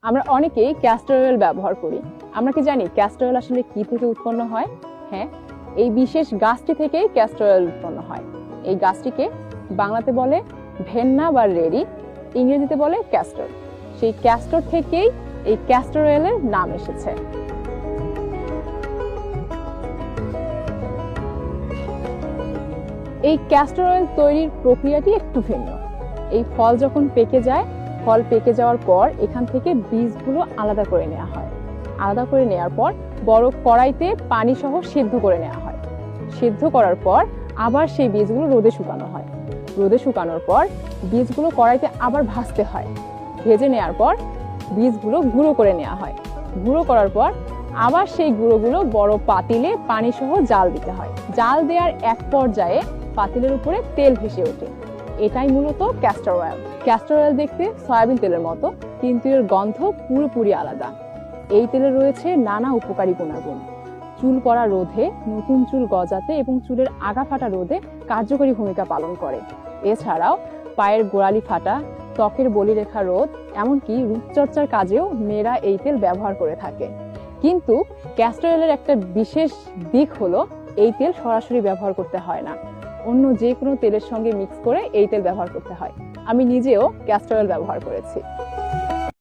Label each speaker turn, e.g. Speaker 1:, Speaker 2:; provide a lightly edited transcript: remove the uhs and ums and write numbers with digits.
Speaker 1: আমরা অনেকেই castor oil ব্যবহার করি। আমরা কি জানি ক্যাস্টর অয়েল আসলে কি থেকে উৎপন্ন হয়? হ্যাঁ, এই বিশেষ গাছটি থেকেই ক্যাস্টর অয়েল উৎপন্ন হয়। এই গাছটিকে বাংলাতে বলে ভেন্না বা রেড়ি, ইংরেজিতে বলে ক্যাস্টর। সেই ক্যাস্টর থেকেই এই ক্যাস্টর অয়েলের নাম এসেছে। এই ক্যাস্টর অয়েল তৈরির প্রক্রিয়াটি একটু ভিন্ন। এই ফল যখন পেকে যায়, ফল পেকে যাওয়ার পর এখান থেকে বীজগুলো আলাদা করে নেওয়া হয়। আলাদা করে নেওয়ার পর বড় কড়াইতে পানি সহ সিদ্ধ করে নেওয়া হয়। সিদ্ধ করার পর আবার সেই বীজগুলো রোদে শুকানো হয়। রোদে শুকানোর পর বীজগুলো কড়াইতে আবার ভাজতে হয়। ভেজে নেওয়ার পর বীজগুলো গুঁড়ো করে নেওয়া হয়। গুঁড়ো করার পর আবার সেই গুঁড়োগুলো বড় পাতিলে পানি সহ জাল দিতে হয়। জাল দেওয়ার এক পর্যায়ে পাতিলের উপরে তেল ভেসে ওঠে। এটাই মূলত ক্যাস্টর অয়েল। ক্যাস্টর অয়েল দেখতে সয়াবিন তেলের মতো, কিন্তু এর গন্ধ পুরোপুরি আলাদা। এই তেলে রয়েছে নানা উপকারী গুণাগুণ। চুল পড়া রোধে, নতুন চুল গজাতে এবং চুলের আগা ফাটা রোধে কার্যকরী ভূমিকা পালন করে। এছাড়াও পায়ের গোড়ালি ফাটা, ত্বকের বলিরেখা রোধ, এমনকি রূপচর্চার কাজেও মেয়েরা এই তেল ব্যবহার করে থাকে। কিন্তু ক্যাস্টর অয়েলের একটা বিশেষ দিক হলো এই তেল সরাসরি ব্যবহার করতে হয় না, অন্য যে কোনো তেলের সঙ্গে মিক্স করে এই তেল ব্যবহার করতে হয়। আমি নিজেও ক্যাস্টর অয়েল ব্যবহার করেছি।